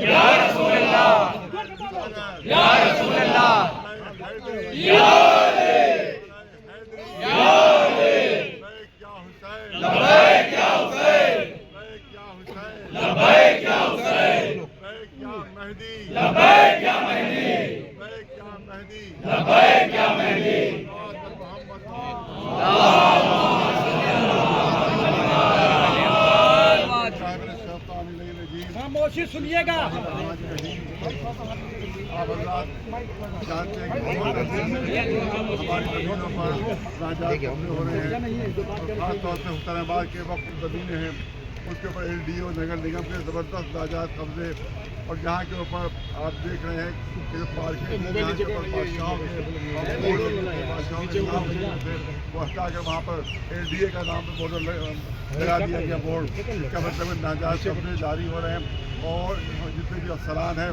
یا رسول اللہ یا رسول اللہ یا علی یا علی لبیک یا حسین لبیک یا حسین لبیک یا مہدی لبیک یا مہدی خاموشی سنیے گا. آپ حضرات جانتے ہیں کہ ہماری زمینوں پر ناجائز قبضے ہو رہے ہیں. خاص طور سے حسین آباد کے وقت زمینیں ہیں اس کے اوپر LDO نگر نگم کے زبردست ناجائز قبضے. اور جہاں کے اوپر آپ دیکھ رہے ہیں کہ پارکنگ جہاں کے اوپر بادشاہوں کے نام تھے وہ ہٹا کر وہاں پر LDA کا نام پر بورڈ لگا دیا گیا بورڈ. اس کا مطلب ناجائز قبضے جاری ہو رہے ہیں اور جتنے بھی افسران ہیں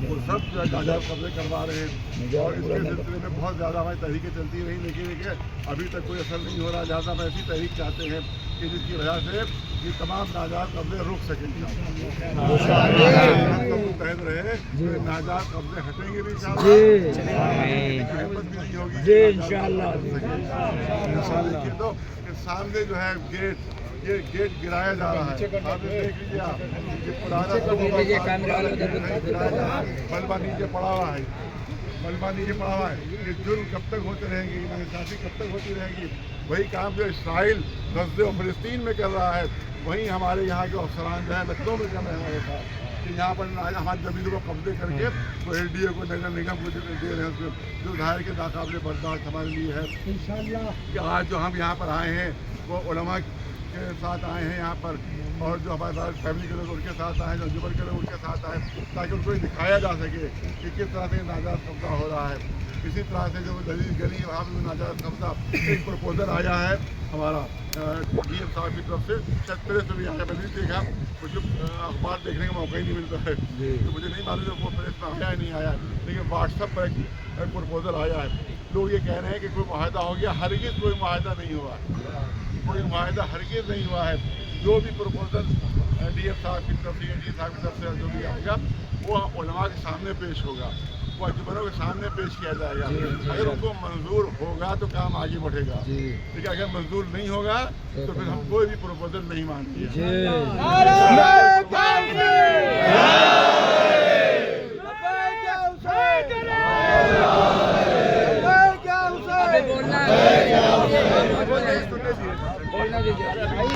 وہ سب جو ہے ناجائز قبضے کروا رہے ہیں. اور اس کے سلسلے میں بہت زیادہ ہماری تحریکیں چلتی رہی لیکن ابھی تک کوئی اثر نہیں ہو رہا. لہٰذا ہم ایسی تحریک چاہتے ہیں کہ جس کی وجہ سے یہ تمام ناجائز قبضے رک سکیں. ہم سب متحد رہے ناجائز قبضے ہٹیں گے بھی ہمت بھی نہیں ہوگی تو سامنے جو ہے گیٹ یہ گیٹ گرایا جا رہا ہے. آپ دیکھ لیجیے آپ یہ پرانا ملبہ نیچے پڑا ہوا ہے ملبہ نیچے پڑا ہوا ہے. یہ جرم کب تک ہوتے رہیں گے ناانصافی کب تک ہوتی رہے گی. وہی کام جو اسرائیل غزہ و فلسطین میں کر رہا ہے وہیں ہمارے یہاں کے افسران جو ہے لکھنؤ میں کر رہے ہیں ہمارے ساتھ کہ یہاں پر ہماری زمینوں کو قبضے کر کے وہ LDA کو نگر نگم کو دے رہے ہیں. جو ظاہر کے ناقابل برداشت ہمارے لیے ہے کہ آج جو ہم یہاں پر آئے ہیں وہ علماء کے ساتھ آئے ہیں یہاں پر اور جو ہمارے ساتھ فیملی کے لوگ ان کے ساتھ آئے ہیں جو انجمن کے لوگ ان کے ساتھ آئے تاکہ ان کو یہ دکھایا جا سکے کہ کس طرح سے ناجائز قبضہ ہو رہا ہے. اسی طرح سے جو دلیل گلی وہاں پہ ناجائز قبضہ ایک پروپوزل آیا ہے ہمارا DM صاحب کی طرف سے شاید پریس میں بھی آیا. میں نہیں دیکھا مجھے اخبار دیکھنے کا موقع ہی نہیں ملتا ہے تو مجھے نہیں معلوم وہ پریس میں آیا ہی نہیں آیا لیکن واٹس ایپ پر ایک پروپوزل آیا ہے. لوگ یہ کہہ رہے ہیں کہ کوئی معاہدہ ہو گیا. ہرگز کوئی معاہدہ نہیں ہوا کوئی معاہدہ ہرگز نہیں ہوا ہے. جو بھی پروپوزل DM صاحب کی طرف سے AD صاحب کی طرف سے جو بھی آئے گا وہ علماء کے سامنے پیش ہوگا وہ انجمنوں کے سامنے پیش کیا جائے گا. اگر ان کو منظور ہوگا تو کام آگے بڑھے گا لیکن اگر منظور نہیں ہوگا تو پھر ہم کوئی بھی پروپوزل نہیں مانتے.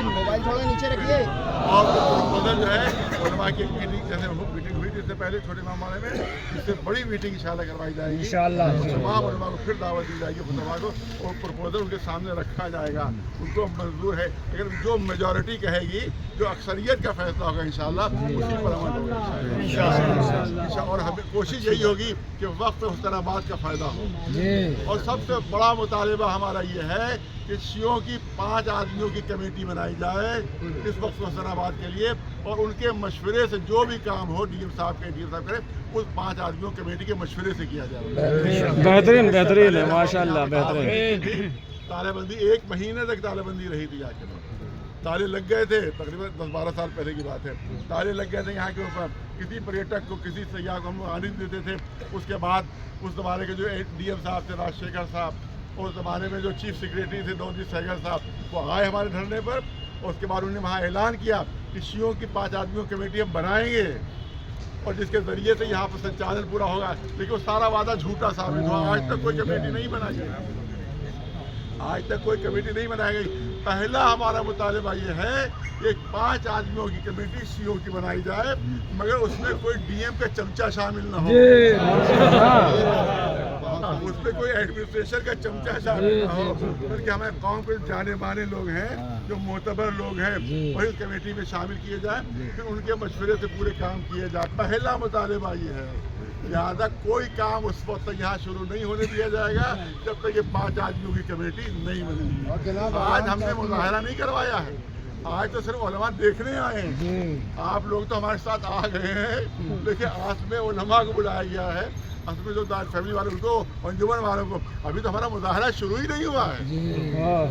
موبائل تھوڑا نیچے رکھیے. اور پروپوزل جو ہے علماء کی میٹنگ جیسے میٹنگ ہوئی تھی اس سے پہلے چھوٹے امام باڑے میں اس سے بڑی میٹنگ انشاءاللہ کروائی جائے گی. تمام علماء کو پھر دعوت دی جائے گی فتوا کو اور پروپوزل ان کے سامنے رکھا جائے گا. ان کو منظور ہے لیکن جو میجورٹی کہے گی جو اکثریت کا فیصلہ ہوگا انشاءاللہ اسی پر عمل ہوگا انشاءاللہ. اور ہمیں کوشش یہی ہوگی کہ وقت حسین آباد کا فائدہ ہو. اور سب سے بڑا مطالبہ ہمارا یہ ہے کہ شیعوں کی 5 آدمیوں کی کمیٹی بنائی جائے اس وقت حسین آباد کے لیے اور ان کے مشورے سے جو بھی کام ہو DM صاحب کرے اس 5 آدمیوں کمیٹی کے مشورے سے کیا جائے. بہترین ہے ماشاءاللہ بہترین. تالے بندی 1 مہینے تک تالے بندی رہی تھی. آ کے تالے لگ گئے تھے تقریباً 10-12 سال پہلے کی بات ہے. تالے لگ گئے تھے یہاں کے اوپر. کسی پریٹک کو کسی سیاح کو ہم آنے دیتے تھے. اس کے بعد اس زمانے کے جو DM صاحب تھے راجشیکھر صاحب اس زمانے میں جو چیف سیکریٹری تھے نوجیت سہگل صاحب وہ آئے ہمارے دھرنے پر اور اس کے بعد انہوں نے وہاں اعلان کیا کہ شیعوں کی 5 آدمیوں کمیٹی ہم بنائیں گے اور جس کے ذریعے سے یہاں پر سنچالن پورا ہوگا. لیکن وہ سارا وعدہ جھوٹا ثابت ہوا. آج تک کوئی کمیٹی نہیں بنائی گئی. آج تک کوئی کمیٹی نہیں بنائی گئی. پہلا ہمارا مطالبہ یہ ہے کہ 5 آدمیوں کی کمیٹی شیعوں کی بنائی جائے مگر اس میں کوئی DM کا چمچہ شامل نہ ہو. اس میں کوئی ایڈمنسٹریشن کا چمچہ شامل نہ ہو بلکہ ہمارے قوم کے جانے مانے لوگ ہیں جو معتبر لوگ ہیں وہی کمیٹی میں شامل کیے جائیں پھر ان کے مشورے سے پورے کام کیے جائیں. پہلا مطالبہ یہ ہے. لہٰذا کوئی کام اس وقت تک یہاں شروع نہیں ہونے دیا جائے گا جب تک یہ 5 آدمیوں کی کمیٹی نہیں بنے گی. آج ہم نے مظاہرہ نہیں کروایا ہے. آج تو صرف علماء دیکھنے آئے ہیں. آپ لوگ تو ہمارے ساتھ آ گئے ہیں لیکن آج میں علماء کو بلایا گیا ہے. اصل میں جو فیملی والوں کو انجمن والوں کو ابھی تو ہمارا مظاہرہ شروع ہی نہیں ہوا ہے.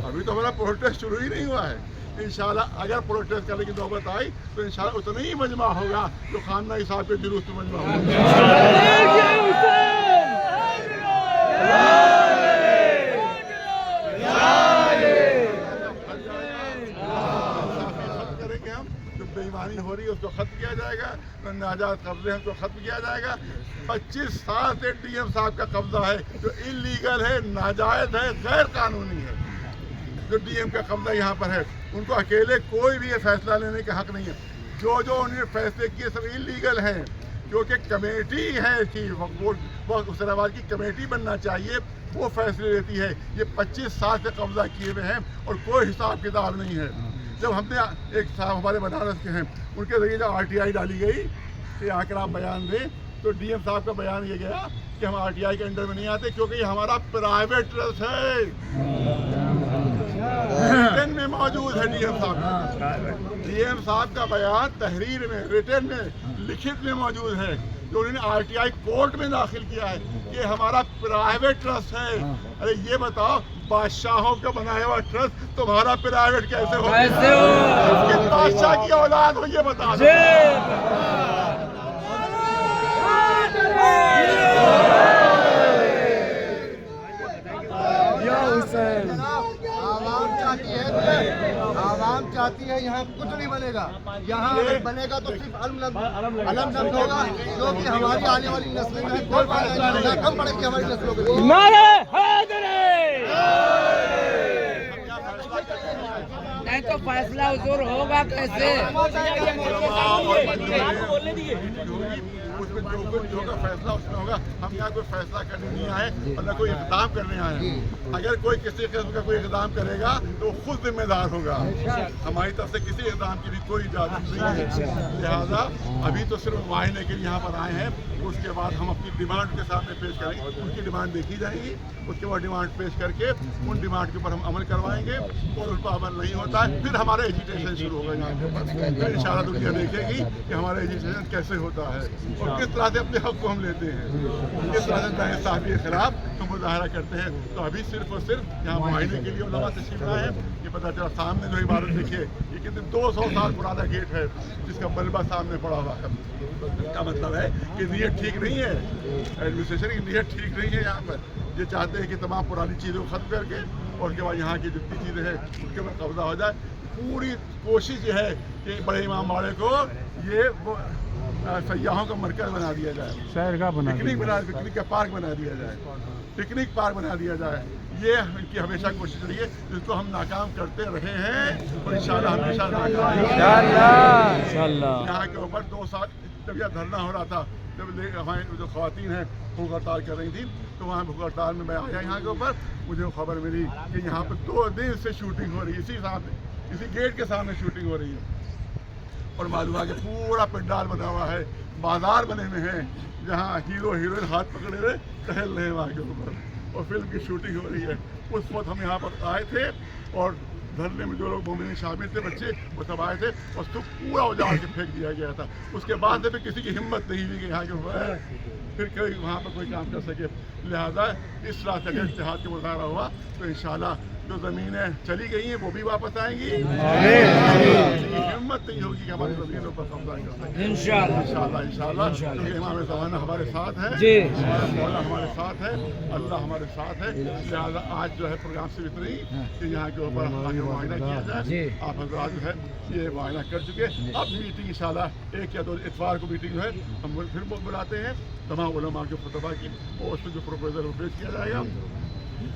ابھی تو ہمارا پروٹیسٹ شروع ہی نہیں ہوا ہے. इंशाल्लाह अगर प्रोटेस्ट करने की नौबत आई तो इंशाल्लाह उतना ही मजमा होगा जो खानदानी साहब के जुलूस में मजमा होगा। करेंगे हम जो बेईमानी हो रही है उसको खत्म किया जाएगा, जो नाजायज कब्जे हैं उसको खत्म किया जाएगा। 25 साल से डीएम साहब का कब्जा है जो इलीगल है, नाजायज है, गैर कानूनी है। जो डीएम का कब्जा यहाँ पर है उनको अकेले कोई भी ये फैसला लेने का हक नहीं है। जो उन्होंने फैसले किए सब इलीगल हैं, क्योंकि कमेटी है कि वक्त हुसैनाबाद की कमेटी बनना चाहिए, वो फैसले लेती है। ये 25 साल से कब्जा किए हुए हैं और कोई हिसाब किताब नहीं है। जब हमने एक साहब हमारे बनारस के हैं उनके जरिए जब RTI डाली गई कि आकर आप बयान दें, तो डीएम साहब का बयान ये गया कि हम RTI के अंडर में नहीं आते क्योंकि ये हमारा प्राइवेट ट्रस्ट है। रिटर्न में मौजूद है डीएम साहब का बयान तहरीर में, रिटर्न में, लिखित में मौजूद है जो उन्होंने RTI कोर्ट में दाखिल किया है कि हमारा प्राइवेट ट्रस्ट है। अरे ये बताओ, बादशाहों का बनाया हुआ ट्रस्ट तुम्हारा प्राइवेट कैसे हो? किस बादशाह की औलाद हो ये बता दो। आवाम चाहती है यहाँ कुछ नहीं बनेगा, यहाँ अगर बनेगा तो सिर्फ अलम होगा, जो कि हमारी आने वाली नस्लें में कोई फायदा नहीं होगा, कम पड़ेगी हमारी नस्लों के लिए। नहीं तो फैसला हुजूर होगा कैसे? उसमें जो का फैसला उसमें होगा। हम यहाँ कोई फैसला करने नहीं आए और न कोई इक़दाम करने आए हैं। अगर कोई किसी किस्म का कोई इक़दाम करेगा तो खुद जिम्मेदार होगा। हमारी तरफ से किसी इक़दाम की भी कोई इजाज़त नहीं है। लिहाजा अभी तो सिर्फ मुआयने के लिए यहाँ पर आए हैं, उसके बाद हम अपनी डिमांड के सामने पेश करेंगे, उनकी डिमांड देखी जाएगी, उसके बाद डिमांड पेश करके उन डिमांड के ऊपर हम अमल करवाएंगे और उन पर अमल नहीं होता है फिर हमारा एजुटेशन शुरू होगा यहाँ पर। फिर इंशाल्लाह दुनिया देखेगी कि हमारा एजुटेशन कैसे होता है और किस तरह से अपने हक को हम लेते हैं, किस तरह से नाइंसाफी के खिलाफ हम मुजाहरा करते हैं। तो अभी सिर्फ और सिर्फ यहाँ मुआयने के लिए उलमा तशरीफ लाए हैं। ये पता चला सामने जो इमारत देखिए ये कितने 200 साल पुराना गेट है जिसका मलबा सामने पड़ा हुआ है। इसका मतलब है कि नीयत ठीक नहीं है, एडमिनिस्ट्रेशन की नीयत ठीक नहीं है। यहाँ पर ये चाहते हैं कि तमाम पुरानी चीज़ों को ख़त्म करके और उसके बाद यहाँ की जितनी चीज़ें हैं उसके ऊपर कब्जा हो जाए। पूरी कोशिश ये है कि बड़े इमाम बाड़े को ये सयाहों का मरकज बना दिया जाए, शहर का पिकनिक का पार्क बना दिया जाए, पिकनिक पार्क बना दिया जाए। ये इनकी हमेशा कोशिश रही है जिसको हम नाकाम करते रहे हैं और इंशाल्लाह हमेशा नाकाम। यहाँ के ऊपर 2 साल जब यह धरना हो रहा था, जब हमारी जो ख़वातीन हैं भूख हड़ताल कर रही थी, तो वहाँ भूख हड़ताल में मैं आया यहाँ के ऊपर, मुझे खबर मिली कि यहाँ पर 2 दिन से शूटिंग हो रही है, इसी गेट के सामने शूटिंग हो रही है। और मालूम है कि पूरा पंडाल बना हुआ है, बाजार बने हुए हैं जहाँ हीरो हीरोइन हाथ पकड़े हुए टहल रहे हैं वहाँ के ऊपर और फिल्म की शूटिंग हो रही है। उस वक्त हम यहाँ पर आए थे और धरने में जो लोग मोमिन शामिल थे, बच्चे वो सब आए थे और उसको पूरा उजाड़ के फेंक दिया गया था। उसके बाद से भी किसी की हिम्मत नहीं हुई कि यहाँ के ऊपर फिर कोई वहाँ पर कोई काम कर सके। लिहाजा इस तरह से अगर इत्तेहाद के मुजाहरा हुआ तो इंशाल्लाह जो ज़मीनें चली गई हैं वो भी वापस आएंगी। हिम्मत नहीं होगी कि हमारी ज़मीनों पर कब्जा कर सकें। इंशाल्लाह क्योंकि इमाम ज़माना हमारे साथ है, मौला हमारे साथ है, अल्लाह हमारे साथ है। लिहाजा आज जो है प्रोग्राम से इतना ही कि यहाँ के ऊपर आगे मुआयना किया जाए। आप हज़रात जो है ये मुआयना कर चुके। अब मीटिंग इंशाल्लाह 1 या 2 इतवार को मीटिंग जो है हम फिर बुलाते हैं तमाम उलमा के फतवा की और उसमें जो प्रोपोजल वो पेश किया जाएगा।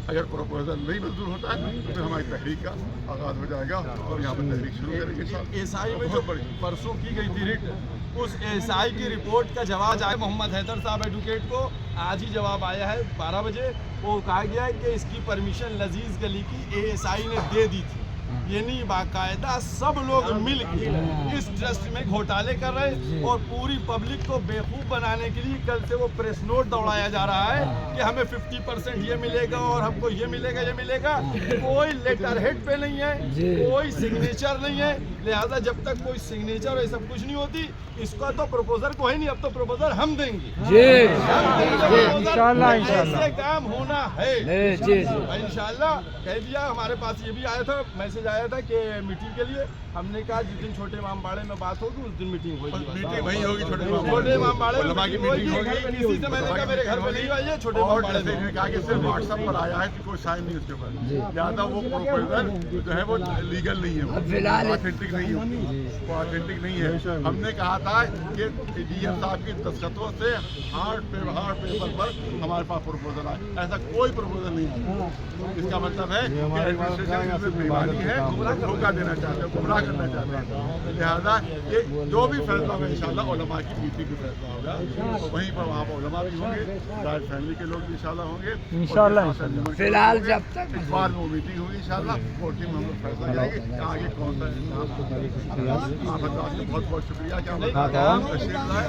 अगर प्रोपोजल नहीं मंजूर होता है तो फिर हमारी तहरीक का आगाज़ हो जाएगा और यहाँ पर तहरीक शुरू करेंगे। एसआई में जो परसों की गई थी रिट, उस एसआई की रिपोर्ट का जवाब आया मोहम्मद हैदर साहब एडवोकेट को, आज ही जवाब आया है 12 बजे। वो कहा गया है कि इसकी परमिशन लजीज गली की एएसआई ने दे दी थी, यानी बाकायदा सब लोग मिल के इस ट्रस्ट में घोटाले कर रहे हैं और पूरी पब्लिक को बेवकूफ़ बनाने के लिए कल से वो प्रेस नोट दौड़ाया जा रहा है कि हमें 50% ये मिलेगा और हमको ये मिलेगा ये मिलेगा। कोई लेटर हेड पे नहीं है, कोई सिग्नेचर नहीं है। लिहाजा जब तक कोई सिग्नेचर और ये सब कुछ नहीं होती, इसका तो प्रपोजल को ही नहीं, अब तो प्रपोजल हम देंगे। इंशाल्लाह काम होना है इंशाल्लाह। कह दिया, हमारे पास ये भी आया था मैसेज मैसेज आया था कि मीटिंग के लिए, हमने कहा जिस दिन छोटे इमाम बाड़े में बात होगी उस दिन मीटिंग होगी। मीटिंग वही होगी छोटे इमाम बाड़े में उलमा की मीटिंग होगी। किसी से मैंने कहा मेरे घर पे नहीं आई है, छोटे इमाम और बाड़े जैसे में। इन्होंने कहा कि सिर्फ व्हाट्सएप पर आया है कि कोई साइन नहीं उसके ऊपर, लिहाजा वो प्रोपोजल जो है वो लीगल नहीं है, फिलहाल ऑथेंटिक नहीं है, वो ऑथेंटिक नहीं है। हमने कहा था कि डीएम साहब की दस्तखतों से हार्ड पेपर पर हमारे पास प्रपोजल आए, ऐसा कोई प्रपोजल नहीं है। इसका मतलब है कि एडमिनिस्ट्रेशन की बेईमानी है, धोखा देना चाहते हैं, गुमराह करना चाहते हैं। लिहाजा ये जो भी फैसला होगा इंशाल्लाह उलमा की मीटिंग में फैसला होगा, तो वहीं पर वहाँ पर उलमा भी होंगे, राज फैमिली के लोग भी इंशाल्लाह होंगे इंशाल्लाह। फिलहाल जब तक इस बार वो मीटिंग होगी इंशाल्लाह, वो टीम हम लोग फैसला करेंगे कि आगे कौन सा इंतजाम। आप बहुत बहुत शुक्रिया कि आप तशरीफ लाए।